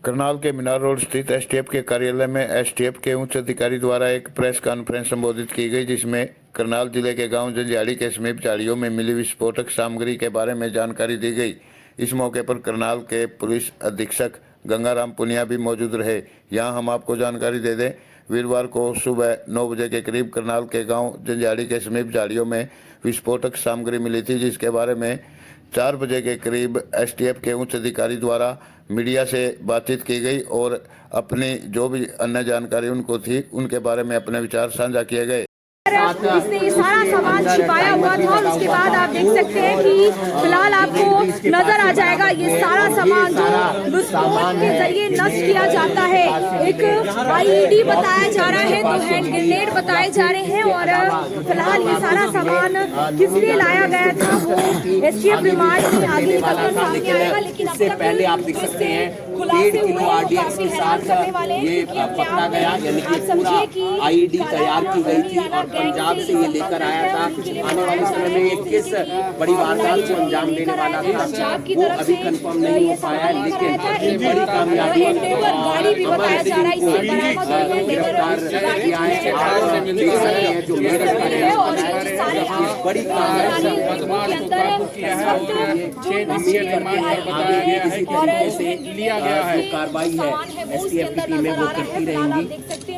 करनाल के मीनार रोड स्थित एसटीएफ के कार्यालय में एसटीएफ के उच्च अधिकारी द्वारा एक प्रेस कॉन्फ्रेंस संबोधित की गई, जिसमें करनाल जिले के गांव जंजियाड़ी के समीप झाड़ियों में मिली विस्फोटक सामग्री के बारे में जानकारी दी गई। इस मौके पर करनाल के पुलिस अधीक्षक गंगाराम पुनिया भी मौजूद रहे। यहां हम आपको जानकारी दे दें, वीरवार को सुबह 9 बजे के करीब करनाल के गांव जंजियाड़ी के समीप झाड़ियों में विस्फोटक सामग्री मिली थी, जिसके बारे में 4 बजे के करीब एसटीएफ के उच्च अधिकारी द्वारा मीडिया से बातचीत की गई और अपनी जो भी अन्य जानकारी उनको थी उनके बारे में अपने विचार साझा किए गए। इसने ये सारा सामान छिपाया हुआ था और उसके बाद आप देख सकते हैं कि फिलहाल आपको नजर आ जाएगा ये सारा सामान जो विस्फोट के जरिए नष्ट किया जाता है। एक आईईडी बताया जा रहा है, 2 हैंड ग्रेनेड बताए जा रहे हैं और फिलहाल ये सारा सामान किस लिए लाया गया था वो एसटीएफ रिमांड में आगे निकलकर सामने आएगा। लेकिन इससे पहले आप देख सकते हैं 1.5 किलो आरडीएक्स के साथ ये पकड़ा गया, यानी कि पूरा आईईडी तैयार की गई थी और पंजाब से ये लेकर आया था। आने वाले समय में ये किस बड़ी वारदात को अंजाम देने वाला था वो अभी कंफर्म नहीं हो पाया, लेकिन ये बड़ी कामयाबी गिरफ्तार किया है। आप देख सकते हैं जो मेरठ का रहने वाला है, बड़ी कामयाबी इसी तरीके से कार्रवाई है एसटीएफ की टीमें वो करती रहेंगी।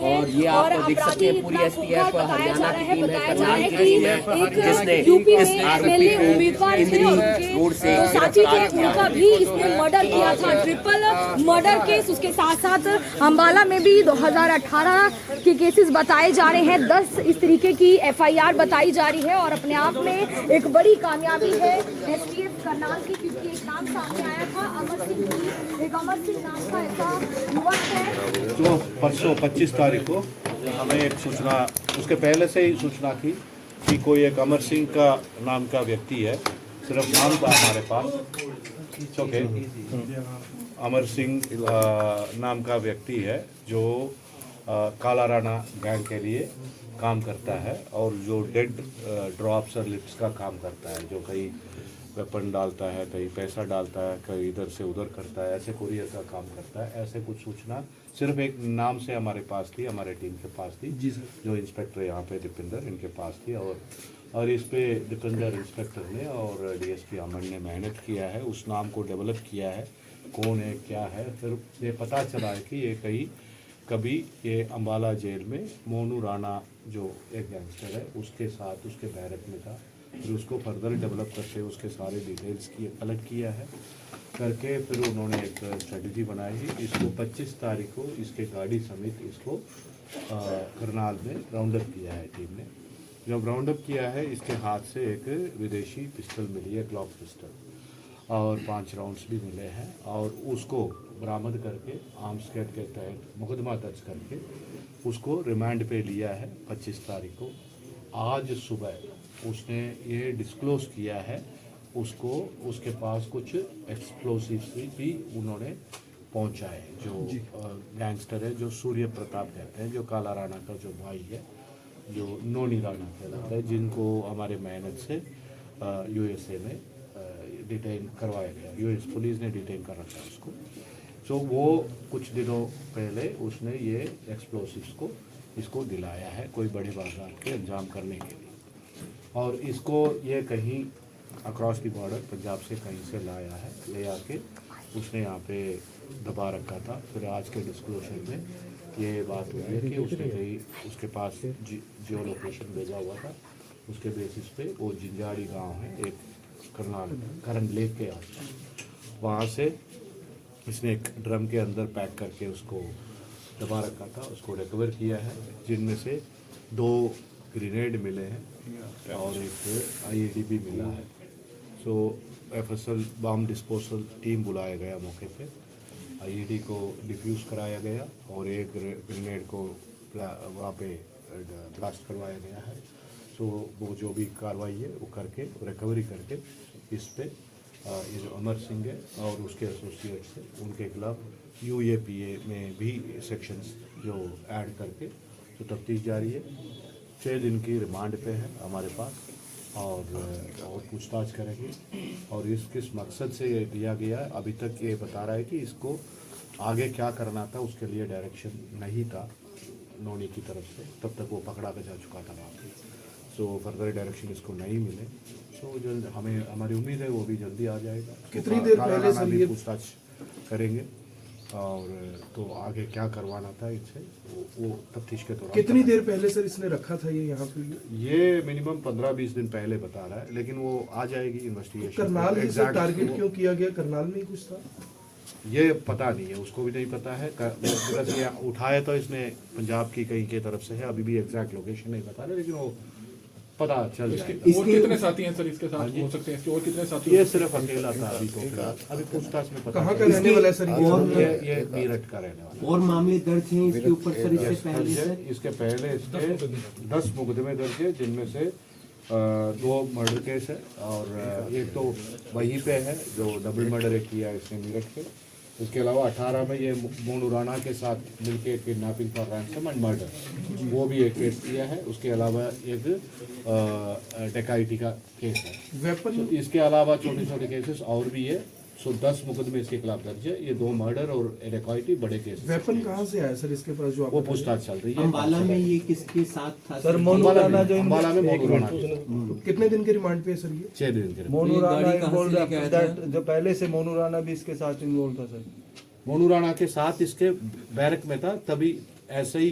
और ये आप देख सकते हैं पूरी एसटीएफ हरियाणा की टीम है, करनाल की टीम है, जिसने इस आरोपी को इंद्री रोड से गिरफ्तार किया है। भी इसने मर्डर किया था, ट्रिपल मर्डर केस। उसके साथ साथ अंबाला में भी 2018 के केसेस बताए जा रहे हैं, 10 इस तरीके की एफआईआर बताई जा रही है और अपने आप में एक बड़ी कामयाबी है एसटीएफ करनाल की, क्योंकि एक नाम सामने आया था अमर सिंह की। एक अमर सिंह नाम का ऐसा युवक है जो परसों 25 तारीख को हमें एक सूचना, उसके पहले से ही सूचना थी कि कोई एक अमर सिंह का नाम का व्यक्ति है, सिर्फ नाम था हमारे पास। ओके, अमर सिंह नाम का व्यक्ति है जो काला राणा गैंग के लिए काम करता है और जो डेड ड्रॉप्स और लिप्स का काम करता है, जो कहीं वेपन डालता है, कहीं पैसा डालता है, कहीं इधर से उधर करता है, ऐसे कुरियर का काम करता है। ऐसे कुछ सूचना सिर्फ एक नाम से हमारे पास थी, हमारे टीम के पास थी जी सर, जो इंस्पेक्टर यहाँ पे दीपेंद्र इनके पास थी। और इस पे दीपेंद्र इंस्पेक्टर ने और डीएसपी अमन ने मेहनत किया है, उस नाम को डेवलप किया है, कौन है क्या है। फिर ये पता चला है कि ये कभी ये अम्बाला जेल में मोनू राणा जो एक गैंगस्टर है उसके साथ उसके बैरक में था। फिर उसको फर्दर डेवलप करके उसके सारे डिटेल्स कलेक्ट किया है करके फिर उन्होंने एक स्ट्रेटजी बनाई। इसको 25 तारीख को इसके गाड़ी समेत इसको करनाल में राउंड अप किया है टीम ने। जब राउंड अप किया है, इसके हाथ से एक विदेशी पिस्टल मिली है, ग्लॉक पिस्टल, और 5 राउंड्स भी मिले हैं और उसको बरामद करके आर्म्स एक्ट के तहत मुकदमा दर्ज करके उसको रिमांड पे लिया है 25 तारीख को। आज सुबह उसने ये डिस्क्लोज किया है उसको उसके पास कुछ एक्सप्लोसिव्स भी उन्होंने पहुंचाए, जो गैंगस्टर है जो सूर्य प्रताप कहते हैं, जो काला राणा का जो भाई है, जो नोनी राणा कहलाता है, जिनको हमारे मेहनत से यूएसए में डिटेन करवाया गया, यूएस पुलिस ने डिटेन कर रखा है उसको। तो वो कुछ दिनों पहले उसने ये एक्सप्लोसिव्स को इसको दिलाया है कोई बड़ी वारदात के अंजाम करने के लिए, और इसको ये कहीं अक्रॉस दी बॉर्डर पंजाब से कहीं से लाया है, ले आके उसने यहाँ पे दबा रखा था। फिर आज के डिस्क्लोजर में ये बात हुई है कि उसने कहीं उसके पास जियो लोकेशन भेजा हुआ था, उसके बेसिस पे वो जिंजाड़ी गांव है एक करनाल करन लेक के आसपास, वहाँ से इसने एक ड्रम के अंदर पैक करके उसको दबा रखा था, उसको रिकवर किया है, जिनमें से 2 ग्रेनेड मिले हैं और एक आईईडी भी मिला है। सो एफएसएल बम डिस्पोजल टीम बुलाया गया मौके पे, आईईडी को डिफ्यूज़ कराया गया और एक ग्रेनेड को वहाँ पे ब्लास्ट करवाया गया है। सो वो जो भी कार्रवाई है वो करके रिकवरी करके इस पे ये जो अमर सिंह है और उसके एसोसिएट्स है उनके खिलाफ यूएपीए में भी सेक्शंस जो ऐड करके तो तफ्तीश जारी है। 6 दिन की रिमांड पे है हमारे पास और पूछताछ करेंगे और इस किस मकसद से ये दिया गया है। अभी तक ये बता रहा है कि इसको आगे क्या करना था उसके लिए डायरेक्शन नहीं था नोनी की तरफ से, तब तक वो पकड़ा के जा चुका था वहाँ पे। सो फर्दर डायरेक्शन इसको नहीं मिले, सो जो हमें हमारी उम्मीद है वो भी जल्दी आ जाएगा। कितनी देर पहले से ये पूछताछ करेंगे और तो आगे क्या करवाना था इनसे वो तफ्तीश के दौरान। कितनी देर पहले सर इसने रखा था ये यहाँ पे? ये मिनिमम 15-20 दिन पहले बता रहा है, लेकिन वो आ जाएगी इन्वेस्टिगेशन। करनाल ही सर टारगेट क्यों किया गया? करनाल में ही कुछ था? ये पता नहीं है, उसको भी नहीं पता है। बिकॉज ये उठाया तो इसने पंजाब की कहीं के तरफ से है, अभी भी एग्जैक्ट लोकेशन नहीं बता रहे, लेकिन वो पता चल जाएगा। और कितने साथी हैं सर इसके साथ हो सकते हैं? और कितने साथी? ये सिर्फ अकेला था अभी तो फिलहाल, अभी पूछताछ में पता कहाँ का रहने वाला है सर ये मीरठ का रहने वाला। और मामले दर्ज हैं इसके ऊपर सर इससे पहले है। सर? इसके पहले इसके 10 मुकदमे दर्ज है, जिनमें से 2 मर्डर केस है और एक तो वहीं पे है जो डबल मर्डर किया इसने मीरठ के। इसके अलावा 18 में ये मोनू राणा के साथ मिलके kidnapping for ransom and murder वो भी एक केस किया है। उसके अलावा एक डकैती का केस है। वेपन इसके अलावा छोटे छोटे केसेस और भी है। सो 10 मुकदमे इसके खिलाफ दर्ज है। ये 2 मर्डर और डकैती बड़े केस। वेपन कहाँ से आया सर इसके पास जो वो आपको? पूछताछ चल रही है। अम्बाला में ये किसके साथ था सर? अम्बाला में मोनू राणा कितने दिन के रिमांड पे है सर ये? 6 दिन के। मोनू राणा इन्वॉल्व दैट जो पहले से मोनू राणा भी इसके साथ इन्वॉल्व था सर। मोनू राणा के साथ इसके बैरक में था, तभी ऐसे ही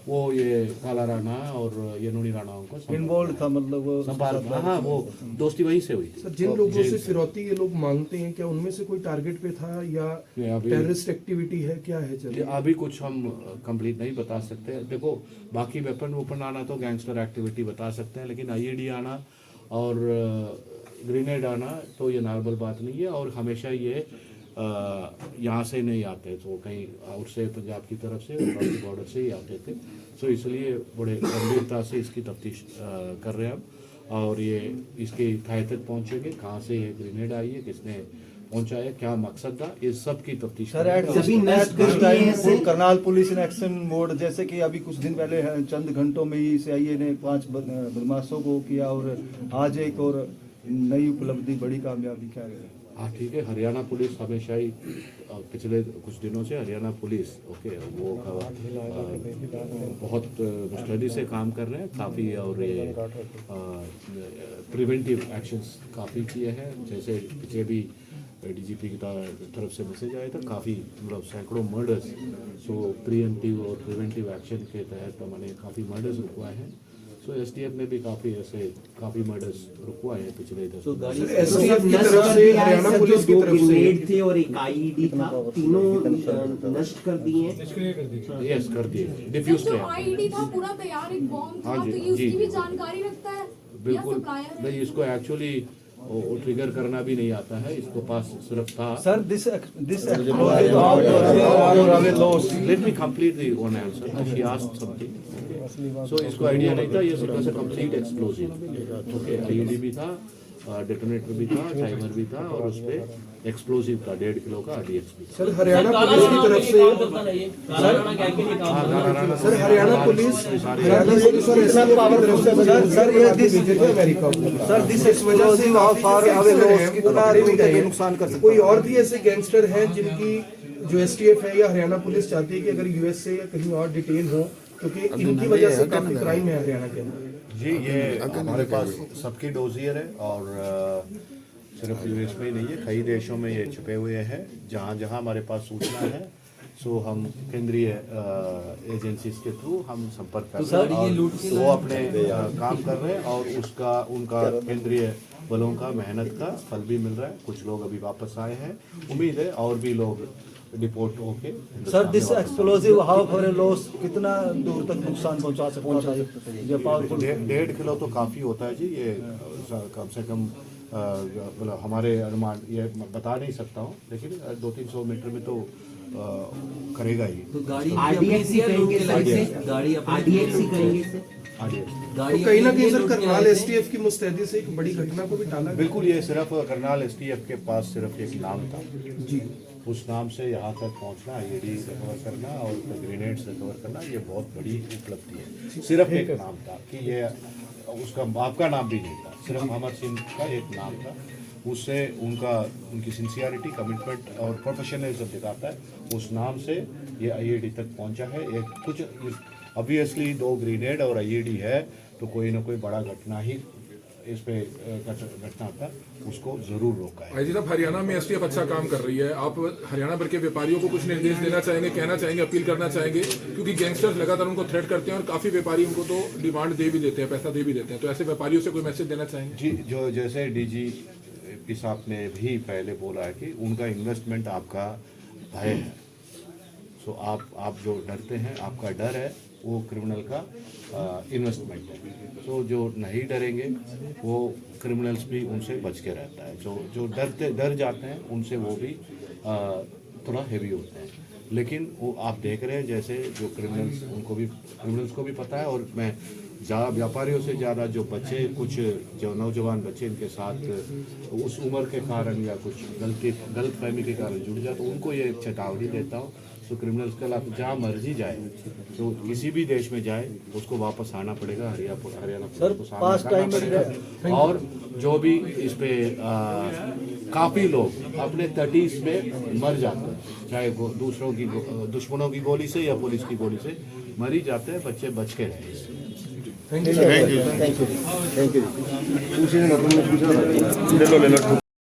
वो ये काला राणा और ये नोनी राणा को इन्वॉल्व था, मतलब वो संपर्क। हाँ, वो दोस्ती वहीं से हुई थी। सर जिन लोगों से फिरौती ये लोग मांगते हैं, क्या उनमें से कोई टारगेट पे था या टेररिस्ट एक्टिविटी है, क्या है? चलिए अभी कुछ हम कंप्लीट नहीं बता सकते। देखो बाकी वेपन आना तो गैंगस्टर एक्टिविटी बता सकते हैं, लेकिन आईईडी आना और ग्रेनेड आना तो ये नॉर्मल बात नहीं है। और हमेशा ये यहाँ से नहीं आते, तो कहीं आउट से पंजाब की तरफ से बॉर्डर से ही आते थे। सो इसलिए बड़े गंभीरता से इसकी तफ्तीश कर रहे हैं हम, और ये इसके तह तक पहुँचेंगे। कहाँ से ये ग्रेनेड आई है, किसने पहुँचाया, क्या मकसद था, इस सब की तफ्तीश। Sir at time Karnal police in action mode, जैसे कि अभी कुछ दिन पहले चंद घंटों में ही सीआईए ने 5 बदमाशों को किया और आज एक और नई उपलब्धि, बड़ी कामयाबी क्या है? हाँ ठीक है, हरियाणा पुलिस हमेशा ही पिछले कुछ दिनों से हरियाणा पुलिस वो बहुत मुस्तैदी से काम कर रहे हैं काफ़ी, और ये प्रिवेंटिव एक्शंस काफ़ी किए हैं। जैसे पीछे भी डीजीपी की तरफ से मैसेज आया था, काफ़ी मतलब सैकड़ों मर्डर्स। सो प्रिवेंटिव और प्रिवेंटिव एक्शन के तहत हमने काफ़ी मर्डर्स रुकवाए हैं। सो एसटीएफ ने भी काफ़ी मर्डर्स रुकवाए हैं पिछले 10 साल। एसटीएफ की तरफ से, हरियाणा पुलिस की तरफ से ग्रेनेड थे और एक आईईडी था, तीनों नष्ट कर दिए हैं। यस, कर दिए, डिफ्यूज जो किया। आईडी था पूरा तैयार, एक बॉम्ब था, हाँ जी, तो ये उसकी जी, भी जी। जानकारी रखता है? बिल्कुल नहीं, इसको एक्चुअली वो ट्रिगर करना भी नहीं आता है, इसको पास सिर्फ था। Sir this let me complete the one answer. She asked something, so इसको आइडिया नहीं था ये सिर्फ कंप्लीट एक्सप्लोजिव। ओके, आईईडी भी था, डेटोनेटर भी था, टाइमर भी था, और उस पे एक्सप्लोजिव था 1.5 किलो का आरडीएक्स भी था। सर हरियाणा पुलिस की तरफ से सर हरियाणा पुलिस और एसटीएफ की तरफ से सर ये दिस अमेरिका सर दिस इस वजह से वहाँ फार अवे लॉस कितना दूर तक नुकसान कर सकता कोई और भी ऐसे गैंगस्टर हैं जिनकी जो एसटीएफ है या हरियाणा पुलिस चाहती है कि अगर यूएस से या कहीं और डिटेन हो, क्योंकि इनकी वजह से काफी क्राइम है हरियाणा के अंदर? जी, ये हमारे पास सबकी डोजियर है, और सिर्फ यूएस में ही नहीं है, कई देशों में ये छुपे हुए हैं। जहाँ जहाँ हमारे पास सूचना है, सो हम केंद्रीय एजेंसीज के थ्रू हम संपर्क कर रहे हैं, और वो अपने काम कर रहे हैं, और उनका केंद्रीय बलों का मेहनत का फल भी मिल रहा है। कुछ लोग अभी वापस आए हैं, उम्मीद है और भी लोग डिपोर्ट होके। Sir this explosive how for a loss कितना दूर तक नुकसान पहुंचा सकता है? ये पावरफुल 1.5 किलो तो काफ़ी होता है जी। ये कम से कम मतलब हमारे अनुमान ये बता नहीं सकता हूँ, लेकिन 200-300 मीटर में तो करेगा ही। तो गाड़ी आरडीएक्सी करेंगे सर, गाड़ी आरडीएक्सी करेंगे सर। तो कहीं ना कहीं सर करनाल एसटीएफ की मुस्तैदी से एक बड़ी घटना को भी टाला गया। बिल्कुल, ये सिर्फ करनाल एसटीएफ के पास सिर्फ एक नाम था जी, उस नाम से यहाँ तक पहुँचना, आईईडी रिकवर करना और ग्रेनेड्स रिकवर करना, ये बहुत बड़ी उपलब्धि है। सिर्फ एक नाम था कि ये उसका बाप का नाम भी नहीं था, सिर्फ अमर सिंह का एक नाम था, उससे उनकी सिंसियरिटी, कमिटमेंट और प्रोफेशनलिज्म दिखाता है। उस नाम से ये आईईडी तक पहुंचा है। ये कुछ ऑब्वियसली 2 ग्रेनेड और आईईडी है तो कोई ना कोई बड़ा घटना ही इस पे घटना था, उसको जरूर रोका है। आई जी साहब, हरियाणा में एसटीएफ अच्छा काम कर रही है, आप हरियाणा भर के व्यापारियों को कुछ निर्देश देना चाहेंगे, कहना चाहेंगे, अपील करना चाहेंगे? क्योंकि गैंगस्टर्स लगातार उनको थ्रेट करते हैं और काफी व्यापारी उनको तो डिमांड दे भी देते हैं, पैसा दे भी देते हैं, तो ऐसे व्यापारियों से कोई मैसेज देना चाहेंगे? जी, जो जैसे डीजी साहब ने भी पहले बोला है कि उनका इन्वेस्टमेंट आपका भय है। सो आप जो डरते हैं, आपका डर है वो क्रिमिनल का इन्वेस्टमेंट है। तो जो नहीं डरेंगे वो क्रिमिनल्स भी उनसे बच के रहता है। जो डर जाते हैं उनसे वो भी थोड़ा हेवी होते हैं। लेकिन वो आप देख रहे हैं जैसे जो क्रिमिनल्स को भी पता है, और मैं व्यापारियों से ज़्यादा जो बच्चे, कुछ जो नौजवान बच्चे इनके साथ उस उम्र के कारण या कुछ गलतफहमी के कारण जुड़ जाए, तो उनको ये चेतावनी देता हूँ। तो क्रिमिनल्स के खिलाफ जहाँ मर्जी जाए, तो किसी भी देश में जाए, उसको वापस आना पड़ेगा। हरियाणा पुलिस को सामना करना पड़ेगा। और जो भी इस पे काफ़ी लोग अपने 30 में मर जाते हैं, चाहे दूसरों की दुश्मनों की गोली से या पुलिस की गोली से मर ही जाते हैं। बच्चे बच के रहे। Thank you.